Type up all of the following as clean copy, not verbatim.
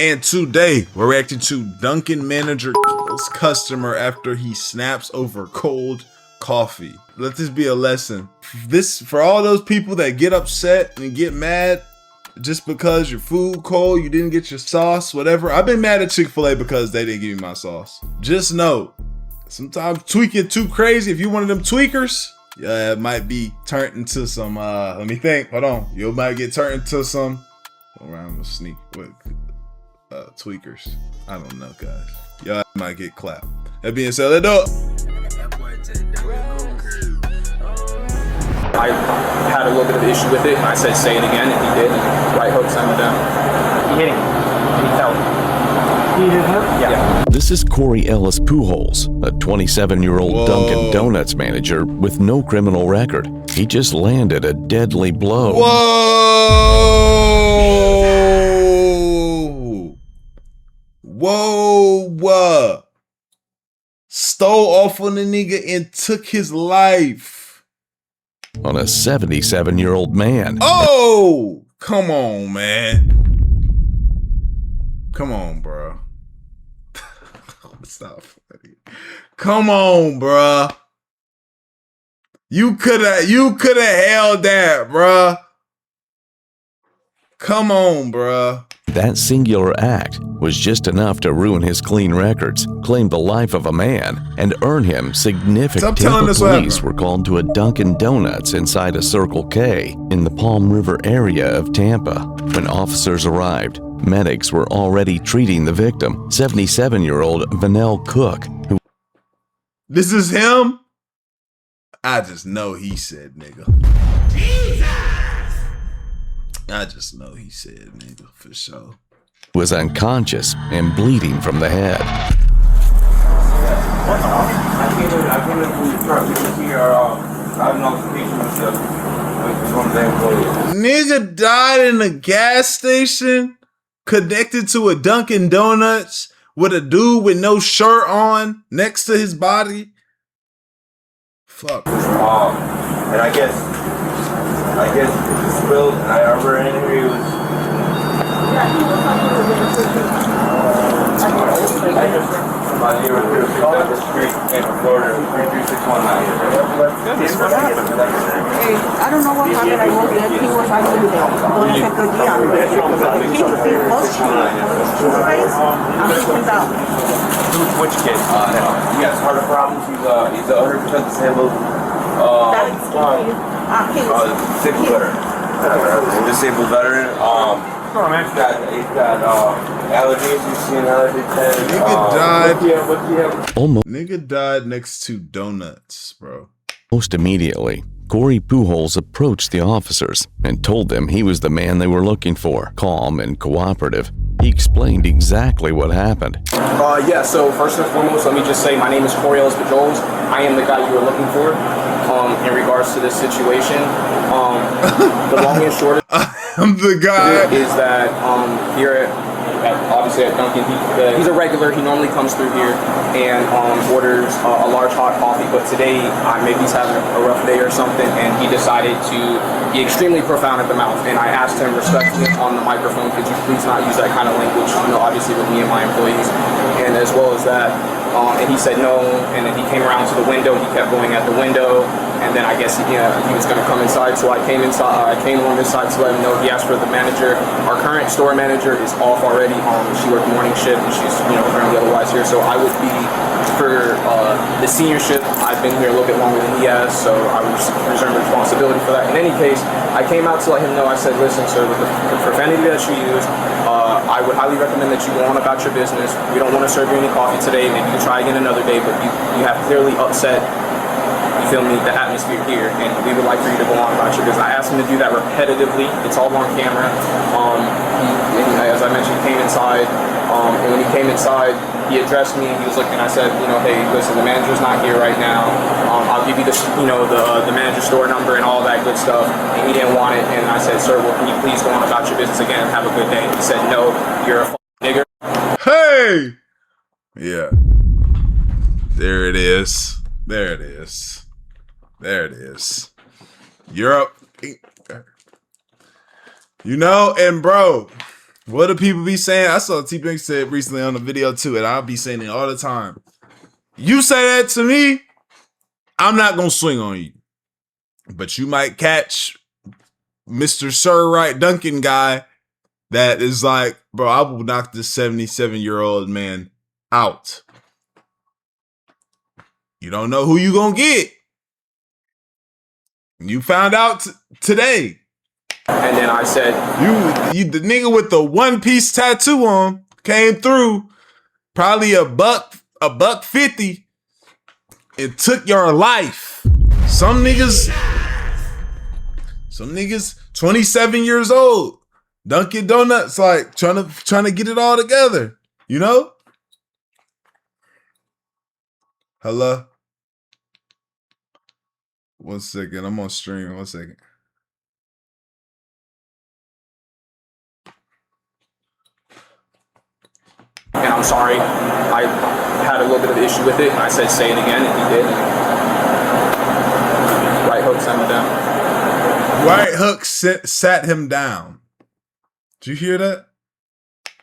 And today, we're reacting to Dunkin manager kills customer after he snaps over cold coffee. Let this be a lesson. This for all those people that get upset and get mad just because your food cold, you didn't get your sauce, whatever. I've been mad at Chick-fil-A because they didn't give me my sauce. Just know, sometimes tweaking too crazy. If you're one of them tweakers, yeah, it might be turned into some, let me think, hold on. You might get turned into some, around with sneak, with tweakers. I don't know, guys. Y'all might get clapped. That being said, let's do it. I had a little bit of an issue with it. I said, say it again, and he did. Right hook sent him down. He hit him. He fell. He hit him? Yeah. This is Corey Ellis Pujols, a 27-year-old Dunkin' Donuts manager with no criminal record. He just landed a deadly blow. Whoa! Whoa! Stole off on the nigga and took his life. On a 77-year-old man. Oh! Come on, man. Come on, bro. Stop. Come on, bro. You coulda held that, bro. Come on, bro. That singular act was just enough to ruin his clean records, claim the life of a man, and earn him significant. Tampa police were called to a Dunkin' Donuts inside a Circle K in the Palm River area of Tampa. When officers arrived, medics were already treating the victim, 77-year-old Vanell Cook, who... This is him? I just know he said nigga. Jesus! I just know he said nigga for sure. Was unconscious and bleeding from the head. I came in from the truck. You can see our notification with one of the employees. Nigga died in a gas station connected to a Dunkin' Donuts with a dude with no shirt on next to his body. Fuck. And I guess it spilled, and I remember in here he was. My neighbor picked up the street in Florida, 33619. I don't know what happened. I was there. He was actually there. Don't check the Dior. He was I'm sitting down. Which kid? He has heart problems. He's 100% disabled. Disabled veteran. He's got allergies. He's seen allergies. Nigga died next to donuts, bro. Most immediately, Corey Pujols approached the officers and told them he was the man they were looking for. Calm and cooperative, he explained exactly what happened. Yeah, so first and foremost, let me just say my name is Corey Ellis Pujols. I am the guy you were looking for in regards to this situation. The long and short I'm the guy. Is that here obviously at Dunkin', he's a regular. He normally comes through here and orders a large hot coffee. But today, maybe he's having a rough day or something, and he decided to be extremely profound at the mouth. And I asked him respectfully on the microphone, could you please not use that kind of language, obviously with me and my employees. And as well as that, and he said no, and then he came around to the window, he kept going at the window, and then I guess he was going to come inside, so I came inside. I came along this side to let him know. He asked for the manager. Our current store manager is off already. She worked morning shift, and she's currently otherwise here, so I would be for the senior shift. I've been here a little bit longer than he has, so I would reserve the responsibility for that. In any case, I came out to let him know. I said, listen, sir, with the profanity that you used, I would highly recommend that you go on about your business. We don't want to serve you any coffee today. Maybe you can try again another day, but you have clearly upset, you feel me, the atmosphere here, and we would like for you to go on about your business. I asked him to do that repetitively. It's all on camera. As I mentioned, he came inside, and when he came inside, he addressed me. He was looking. I said, hey, listen, the manager's not here right now. I'll give you the manager store number and all that good stuff. And he didn't want it. And I said, sir, well, can you please go on about your business again and have a good day? He said, no, you're a nigger. Hey, yeah, there it is. There it is. There it is. Europe. And bro, What do people be saying? I saw T-Bank said recently on the video too, and I'll be saying it all the time. You say that to me, I'm not gonna swing on you. But you might catch Mr. Sir Right Dunkin guy that is like, bro, I will knock this 77-year-old man out. You don't know who you gonna get. You found out today. And then I said, you the nigga with the one-piece tattoo on came through, probably a buck 50, and took your life. Some niggas 27 years old, Dunkin' Donuts, like trying to get it all together, you know? Hello? 1 second, I'm on stream. 1 second. and I'm sorry, I had a little bit of issue with it, and I said, say it again, and he did. Right hook sent him down. Right hook sat him down. Did you hear that?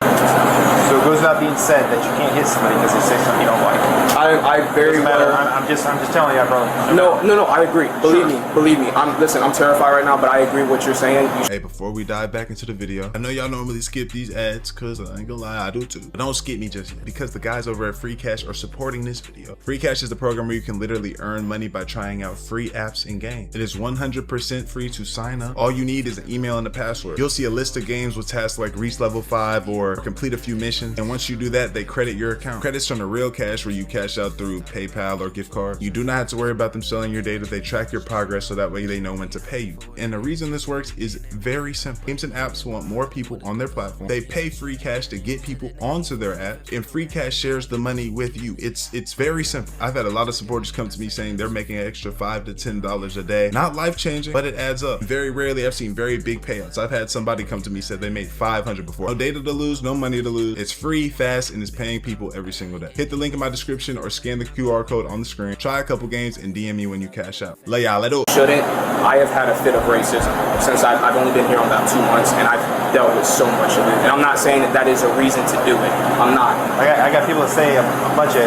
So it goes without being said that you can't hit somebody because they say something you don't like. I very well. I'm just telling you, brother. No, I agree. Believe me. I'm terrified right now, but I agree with what you're saying. Hey, before we dive back into the video, I know y'all normally skip these ads, cause I ain't gonna lie, I do too. But don't skip me just yet, because the guys over at Free Cash are supporting this video. Free Cash is the program where you can literally earn money by trying out free apps and games. It is 100% free to sign up. All you need is an email and a password. You'll see a list of games with tasks like reach level 5 or complete a few missions. And once you do that, they credit your account. Credits from the real cash where you cash out through PayPal or gift card. You do not have to worry about them selling your data. They track your progress so that way they know when to pay you. And the reason this works is very simple. Games and apps want more people on their platform. They pay Free Cash to get people onto their app, and Free Cash shares the money with you. It's very simple. I've had a lot of supporters come to me saying they're making an extra $5 to $10 a day. Not life-changing, but it adds up. Very rarely I've seen very big payouts. I've had somebody come to me said they made $500 before. No data to lose, no money to lose. It's free, fast, and it's paying people every single day. Hit the link in my description or scan the QR code on the screen. Try a couple games and DM me when you cash out. Lay y'all, let it. Shouldn't. I have had a fit of racism since I've only been here about 2 months, and I've dealt with so much of it. And I'm not saying that is a reason to do it. I'm not. I got people that say a bunch of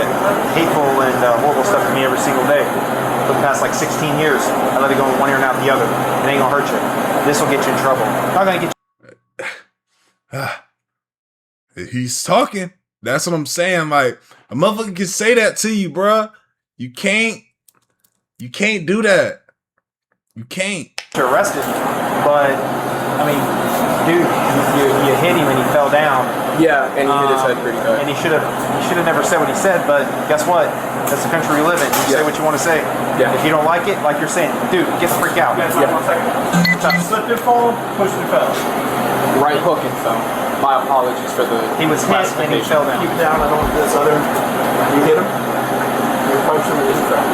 hateful and horrible stuff to me every single day. For the past like 16 years, I let it go in one ear and out the other. It ain't gonna hurt you. This will get you in trouble. Not gonna get you. He's talking. That's what I'm saying. Like, a motherfucker can say that to you, bruh. You can't do that. You can't. You're arrested, but I mean, dude, you hit him and he fell down. Yeah, and he hit his head pretty hard. And he should have never said what he said. But guess what? That's the country we live in. You say what you want to say. Yeah. If you don't like it, like you're saying, dude, get the freak out. Yeah. Slipped and fall, pushed and fell. Right hook and fell. My apologies for the. He was hit and he fell down. Keep down. I don't want this other. You hit him. You punched him in his back.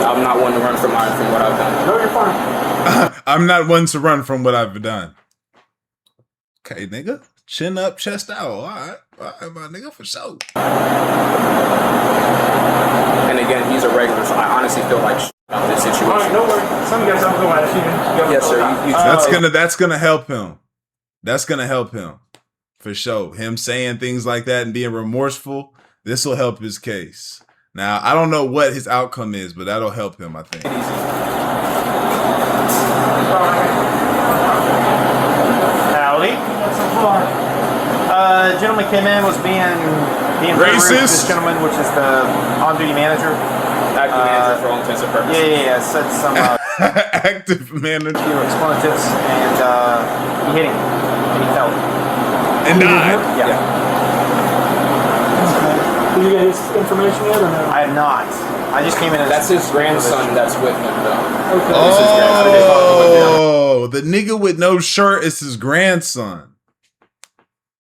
I'm not one to run from what I've done. No, you're fine. I'm not one to run from what I've done. Okay, nigga. Chin up, chest out. All right, my nigga, for sure. And again, he's a regular, so I honestly feel like about this situation. All right, no worries. Some guys have to go at you. Yes, sir. That's gonna help him. That's gonna help him for sure. Him saying things like that and being remorseful, this will help his case. Now, I don't know what his outcome is, but that'll help him, I think. Howdy. Gentleman came in, was being very rude to this gentleman, which is the on-duty manager. Active manager for all intents and purposes. Yeah, said some active manager. Expletives, and he hit him, and he fell. And died. Yeah. Did you get his information yet or no? I have not. I just came in as... That's his grandson that's with him, though. Okay. Oh, the nigga with no shirt is his grandson.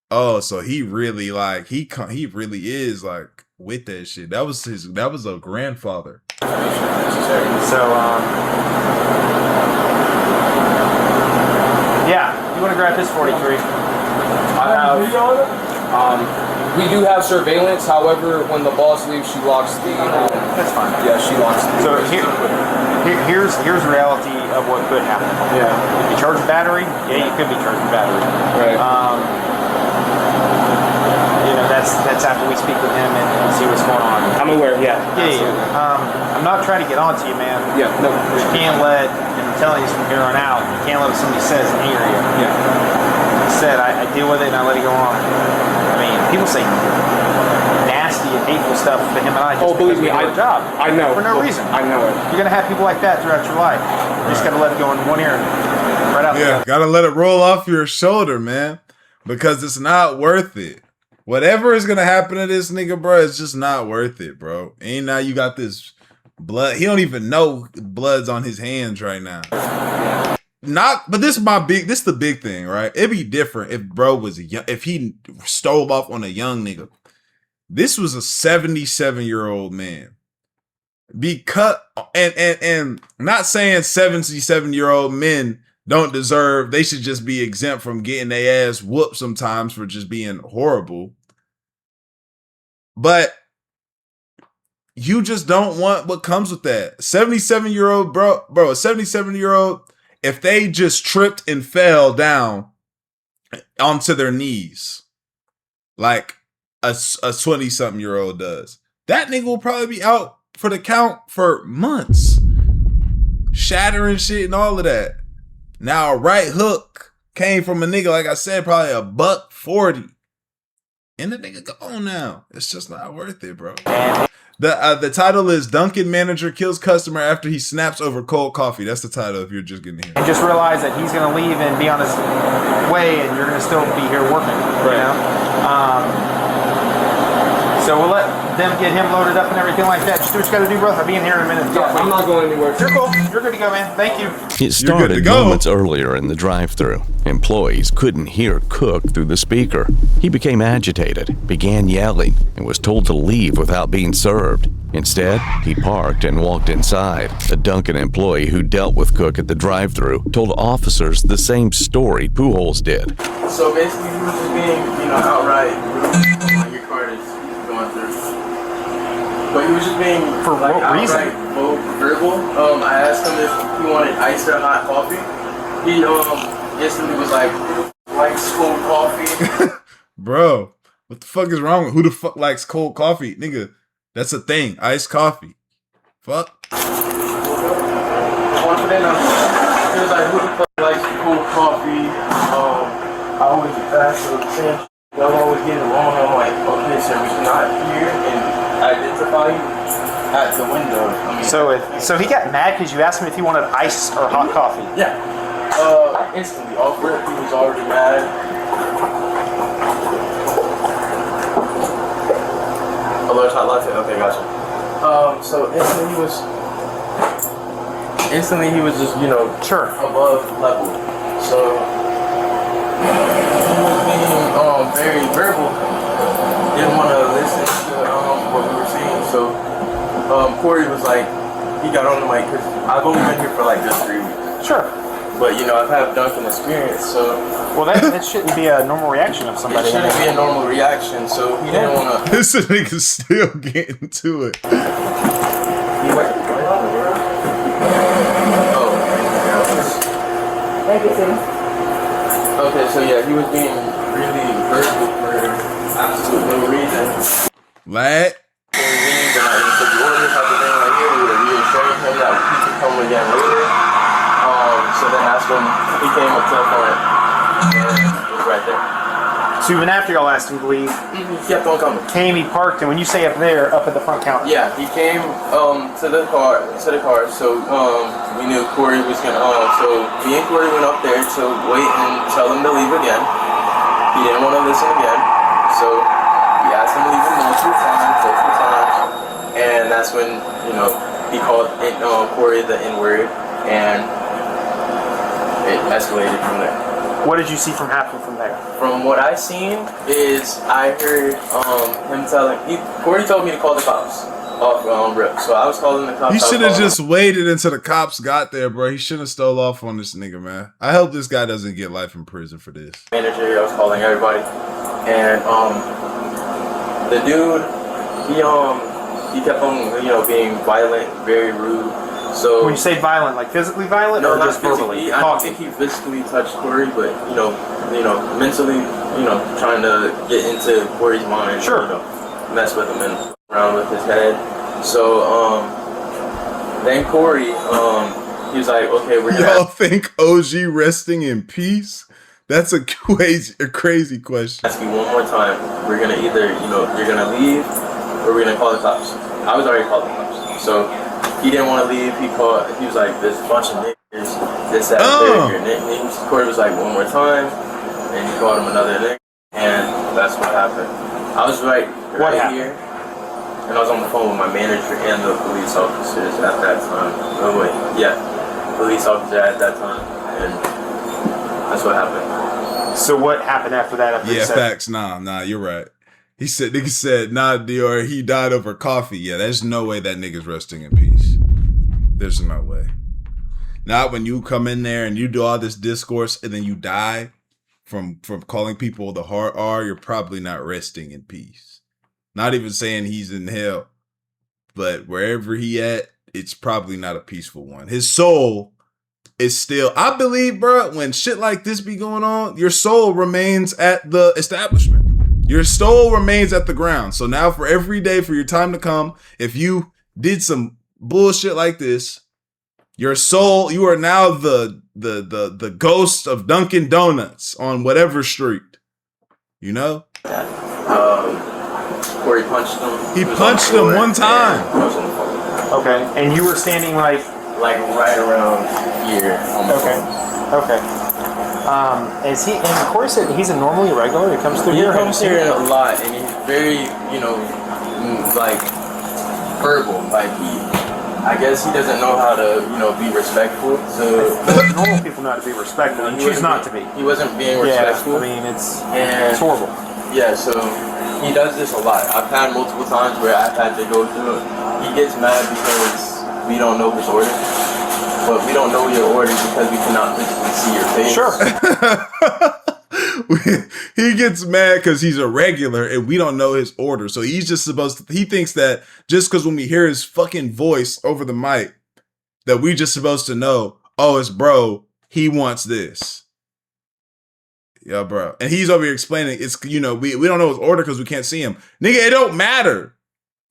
Oh, so he really like he really is like with that shit. That was a grandfather. So yeah, you want to grab his 43? I have We do have surveillance. However, when the boss leaves, she locks the. That's fine. Yeah, she locks. So here's reality of what could happen. Yeah. If you charge a battery, yeah, you could be charging battery. Right. You know, that's after we speak with him and see what's going on. I'm aware. Yeah. Yeah. I'm not trying to get on to you, man. Yeah. No. But you can't let, and I'm telling you this from here on out, you can't let what somebody says anger you. Yeah. Like I said, I deal with it and I let it go on. I mean, people say nasty and hateful stuff to him and I just believe me, we do our job. I know. For no reason. I know it. You're gonna have people like that throughout your life. You just gotta let it go in one ear and right out the other. Gotta let it roll off your shoulder, man. Because it's not worth it. Whatever is gonna happen to this nigga, bro, it's just not worth it, bro. And now you got this blood. He don't even know blood's on his hands right now. But this is the big thing, right? It'd be different if bro was if he stole off on a young nigga. This was a 77-year-old man. Because and not saying 77-year-old men don't deserve, they should just be exempt from getting their ass whooped sometimes for just being horrible. But you just don't want what comes with that. 77-year-old bro, a 77-year-old, if they just tripped and fell down onto their knees, like a 20-something-year-old does, that nigga will probably be out for the count for months. Shattering shit and all of that. Now a right hook came from a nigga, like I said, probably $140. And the nigga gone now. It's just not worth it, bro. The title is Dunkin Manager Kills Customer After He Snaps Over Cold Coffee. That's the title if you're just getting here. And just realize that he's going to leave and be on his way and you're going to still be here working. Right. You know? So we'll let them get him loaded up and everything like that. Just do what you got to do, bro. I'll be in here in a minute. Yeah, I'm not going anywhere. You're cool. You're good to go, man. Thank you. It started moments earlier in the drive-thru. Employees couldn't hear Cook through the speaker. He became agitated, began yelling, and was told to leave without being served. Instead, he parked and walked inside. A Dunkin employee who dealt with Cook at the drive-thru told officers the same story Pujols did. So basically, he was just being, outright rude on your card is going through. But he was just being for what reason? Verbal. I asked him if he wanted iced or hot coffee. He instantly was like cold coffee. Bro, what the fuck is wrong with who the fuck likes cold coffee? Nigga, that's a thing. Iced coffee. Fuck. He was like, who the fuck likes cold coffee? I always ask the same. Y'all always get it wrong. I'm like, okay, sir, we cannot hear and identify you at the window. So he got mad because you asked him if he wanted ice or hot coffee. Yeah. Instantly off rip, he was already mad. A large hot latte. Okay, gotcha. So instantly he was just Sure. above level. So he was being very verbal. Didn't want to listen to what we were saying. So Corey was like, he got on the mic because I've only been here for like just 3 weeks. Sure. But I've had Dunkin experience, so well, that shouldn't be a normal reaction of somebody. It shouldn't be a normal reaction. So he didn't want to. This nigga still getting to it. Thank you, sir. Okay, so yeah, he was being really verbal for absolute no reason. Lad. So the order type of thing right here, we were reassuring him that he could come again later. So then that's when he came up to the front and was right there. So even after y'all asked him to leave, He kept on coming. he parked, and when you say up there, up at the front counter. Yeah, he came to the car. So we knew Corey was gonna. So me and Corey went up there to wait and tell him to leave again. He didn't want to listen again, so we asked him to leave multiple times, and that's when he called Corey the N-word, and it escalated from there. What did you see happen from there? From what I seen is I heard him Corey told me to call the cops off rip. So I was calling the cops. He should have just waited until the cops got there, bro. He shouldn't have stole off on this nigga, man. I hope this guy doesn't get life in prison for this. Manager, I was calling everybody, and The dude, he kept on, being violent, very rude. So When you say violent, like physically violent, or not just verbally? physically. I don't think he physically touched Corey, but mentally, trying to get into Corey's mind. Sure. Mess with him and around with his head. So then Corey, he was like, okay, we're gonna. Y'all think OG resting in peace? That's a crazy question. Ask you one more time. We're gonna either, you're gonna leave, or we're gonna call the cops. I was already called the cops, so he didn't want to leave. He was like, "There's a bunch of niggas, this, that, there." And Corey was like, "One more time," and he called him another nigga, and that's what happened. I was right here, and I was on the phone with my manager and the police officers at that time. Oh wait, yeah, police officer at that time, and that's what happened. So what happened after that? After Yeah, facts. Nah, you're right. Nigga said, nah, Dior, he died over coffee. Yeah, there's no way that nigga's resting in peace. There's no way. Not when you come in there and you do all this discourse and then you die from calling people the hard R, you're probably not resting in peace. Not even saying he's in hell, but wherever he at, it's probably not a peaceful one. His soul is still, I believe, bro, when shit like this be going on, your soul remains at the establishment. Your soul remains at the ground. So now for every day, for your time to come, if you did some bullshit like this, your soul, you are now the ghost of Dunkin' Donuts on whatever street. You know? Corey punched him. He punched him one time. Okay, and you were standing like right around here. Okay. Is he? And Corey said he's a normally regular. He comes through He here. comes here a lot, and he's very, like verbal. Like I guess he doesn't know how to, be respectful. So normal people know how to be respectful, and choose not to be. He wasn't being respectful. I mean, it's horrible. Yeah, so he does this a lot. I've had multiple times where I've had to go through it. He gets mad because we don't know his order. But we don't know your order because we cannot physically see your face. Sure. He gets mad because he's a regular and we don't know his order. So he's just he thinks that just because when we hear his fucking voice over the mic, that we just supposed to know, oh, it's bro, he wants this. Yeah, bro. And he's over here explaining, it's, we don't know his order because we can't see him. Nigga, it don't matter.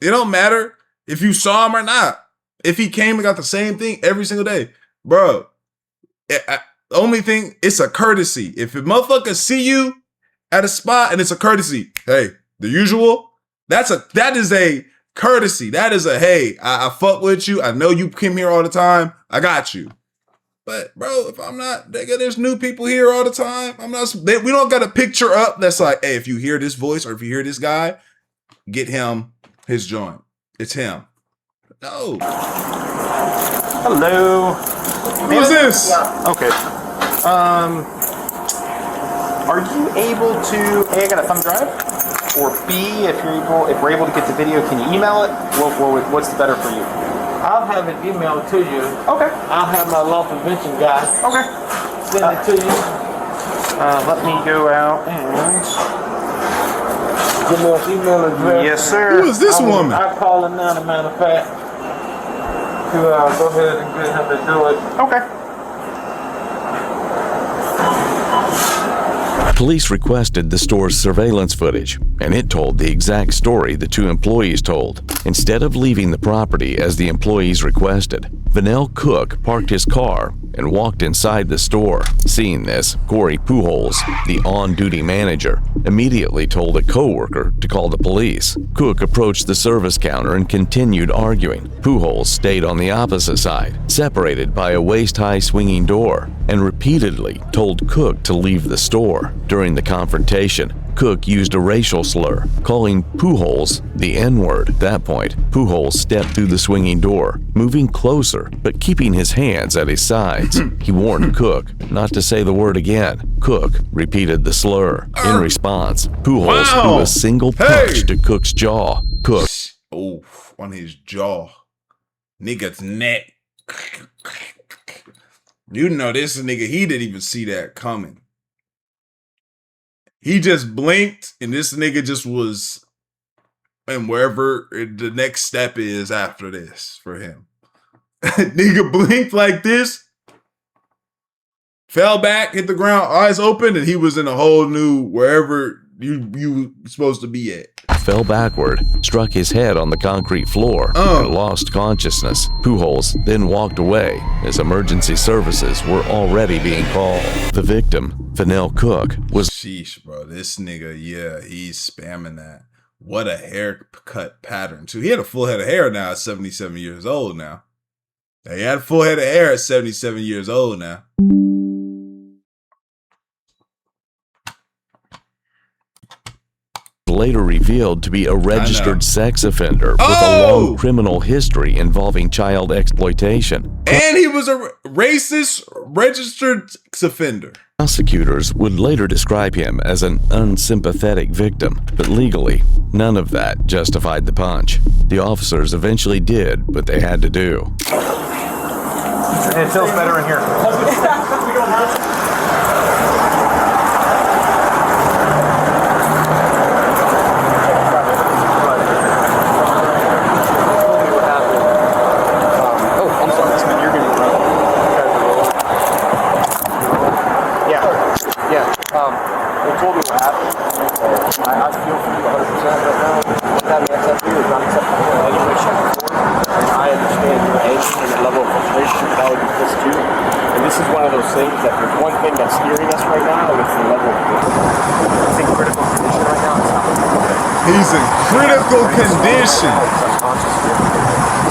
It don't matter if you saw him or not. If he came and got the same thing every single day, bro, the only thing, it's a courtesy. If a motherfucker see you at a spot and it's a courtesy, hey, the usual, that is a courtesy. That is a, hey, I fuck with you. I know you come here all the time. I got you. But bro, if I'm not, nigga, there's new people here all the time. We don't got a picture up that's like, hey, if you hear this voice or if you hear this guy, get him his joint. It's him. No. Hello. Who's this? Okay. Are you able to? A, I got a thumb drive, or B, if we're able to get the video, can you email it? What's the better for you? I'll have it emailed to you. Okay. I'll have my law prevention guy Okay. send it to you. Let me go out and. Give me an email address. Yes, sir. Who is this woman? I'll call him now, as a matter of fact, to go ahead and get him to do it. Okay. Police requested the store's surveillance footage, and it told the exact story the two employees told. Instead of leaving the property as the employees requested, Vanell Cook parked his car and walked inside the store. Seeing this, Corey Pujols, the on-duty manager, immediately told a co-worker to call the police. Cook approached the service counter and continued arguing. Pujols stayed on the opposite side, separated by a waist-high swinging door, and repeatedly told Cook to leave the store. During the confrontation, Cook used a racial slur, calling Pujols the N-word. At that point, Pujols stepped through the swinging door, moving closer but keeping his hands at his sides. He warned Cook not to say the word again. Cook repeated the slur. In response, Pujols threw a single punch to Cook's jaw. Cook. Oh, on his jaw. Nigga's neck. You know this nigga, he didn't even see that coming. He just blinked and this nigga just was and wherever the next step is after this for him. Nigga blinked like this, fell back, hit the ground, eyes open, and he was in a whole new wherever you supposed to be at. Fell backward, struck his head on the concrete floor, and lost consciousness. Pujols then walked away as emergency services were already being called. The victim, Fennell Cook, was... Sheesh, bro. This nigga, yeah, he's spamming that. What a haircut pattern, too. He had a full head of hair now at 77 years old now. He had a full head of hair at 77 years old now. Later revealed to be a registered sex offender with a long criminal history involving child exploitation. And he was a racist registered sex offender. Prosecutors would later describe him as an unsympathetic victim, but legally, none of that justified the punch. The officers eventually did what they had to do. It feels better in here. They told me what happened. I feel for you 100% right now. What happened to accept you is not acceptable in any way, shape, or form. And I understand your angst and your level of frustration, but I would be pissed too. And this is one of those things that there's one thing that's steering us right now, and it's the level of risk. He's in critical condition right now. It's not He's in critical condition.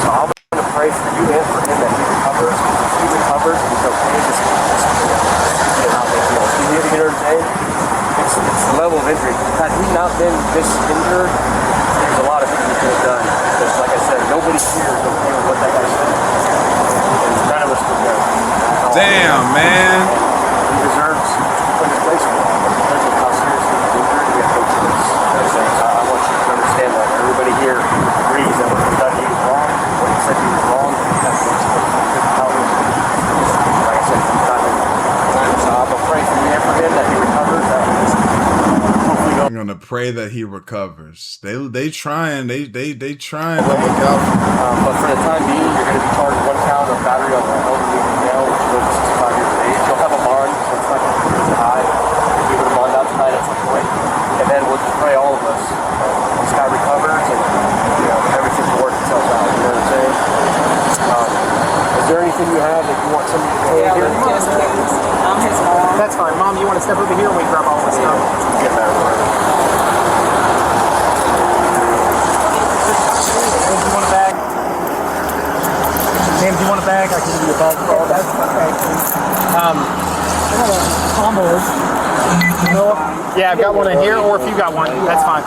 So I'm going to pray for you and for him that he recovers. If he recovers, he's okay. This is not big deal. He's here to get entertained. It's the level of injury. Had he not been this injured, there's a lot of things he could have done. Because, like I said, nobody here is okay with what that guy said. And none of us could go. Damn, man. He deserves to put his place for him. Because of how seriously he's injured, we have no choice. So I want you to understand that. Everybody here agrees that what he done, he was wrong. What he said he was wrong. He has no choice. Like I said, he's not in time. So I'm going to pray for you and for him that he recovers. I'm gonna pray that he recovers. They trying to look out. But for the time being, you're going to be charged 1 count of battery on the elderly male, which is over 65 years of age. You'll have a bond, so it's not going to be as high. You'll be able to bond out tonight at some point, and then we'll just pray all of us. This guy recovers, and everything will work itself out. You know what I'm saying? Is there anything you have that you want somebody to say here? Yes, please. I'm his mom. That's fine. Mom, you want to step over here and we grab all this stuff? Get better. Do you want a bag? James, do you want a bag? I can give you a bag for all that. Yeah, I've got one in here, or if you got one, that's fine.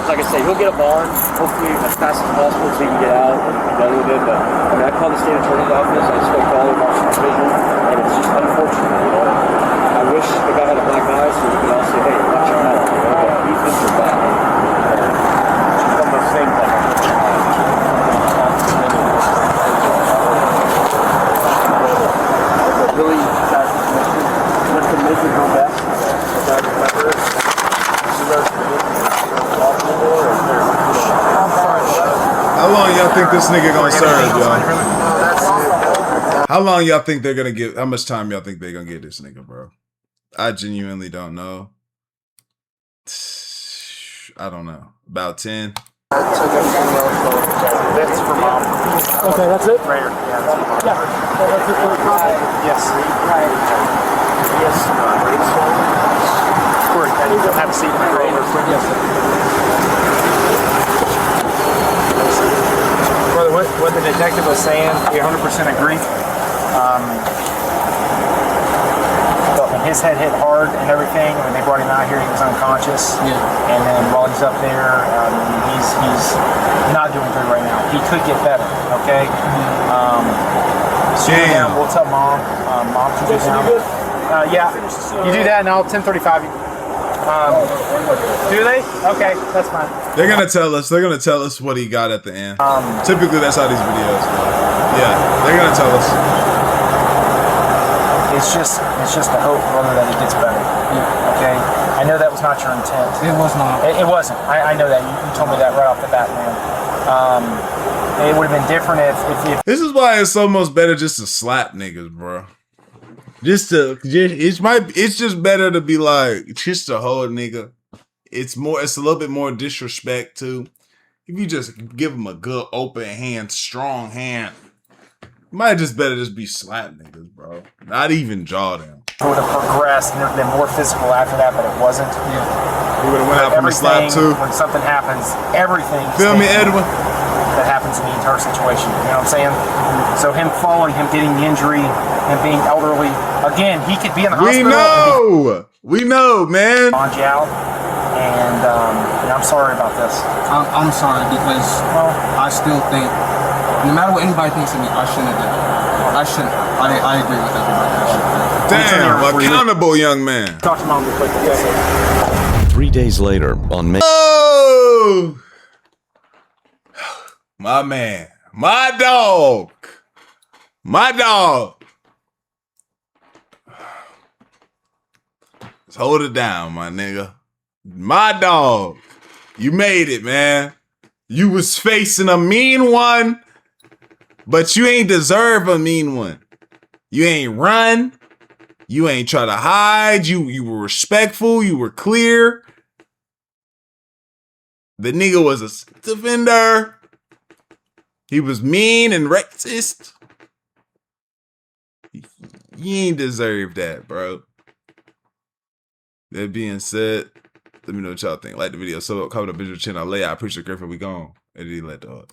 Like I say, he'll get a bond, hopefully as fast as possible so he can get out and be done with it. But I mean, I called the state attorney's office, I spoke to all of our supervision, and it's just unfortunate, you know. I wish the guy had a black eye so we could all say, hey, watch him out, you know, but he's injured bad. It's just one of those things that really let them make it go best. The guy remember, How long y'all think this nigga gonna serve, y'all? How long y'all think they're gonna give? How much time y'all think they're gonna give this nigga, bro? I genuinely don't know. I don't know. About 10. That's for mom. Okay, that's it? Right here. Yeah, that's for mom. Yeah. So that's it for the comment? Yes. Right. Yes. Corey, have a seat. Yes, sir. Brother, what the detective was saying, we 100% agree. His head hit hard and everything. When they brought him out here, he was unconscious. Yeah. And then while he's up there, he's not doing good right now. He could get better. Okay. So Damn. we'll tell mom. Mom can get down. Yeah. You do that, and I'll 10:35. Do they? Okay, that's fine. They're gonna tell us. They're gonna tell us what he got at the end. Typically, that's how these videos go. Yeah, they're gonna tell us. It's just the hope, brother, that it gets better. Okay. I I know that was not your intent. It was not. It wasn't. I know that. You told me that right off the bat, man. It would have been different if This is why it's almost better just to slap niggas, bro. It's just better to be like, just a whole nigga. It's a little bit more disrespect too. If you just give them a good open hand, strong hand, might just better just be slap niggas, bro. Not even jaw them. it would have progressed and been more physical after that, but it wasn't. We would have went out from the slap too. When something happens, everything. Feel me, Edwin? That happens in the entire situation. You know what I'm saying? So him falling, him getting the injury, him being elderly. Again, he could be in the hospital. We know, man. On you out, and I'm sorry about this. I'm sorry because I still think, no matter what anybody thinks of me, I shouldn't have done it. I shouldn't. I agree with everybody. I shouldn't. Damn, accountable young man. Talk to mom real quick. Okay. 3 days later, on May. Oh, my man, my dog. Let's hold it down, my nigga. My dog. You made it, man. You was facing a mean one, but you ain't deserve a mean one. You ain't run. You ain't try to hide. You were respectful. You were clear. The nigga was a defender. He was mean and racist. You ain't deserve that, bro. That being said, let me know what y'all think. Like the video, comment up, visual channel, I appreciate Griffin. We gone. Eddie let dog.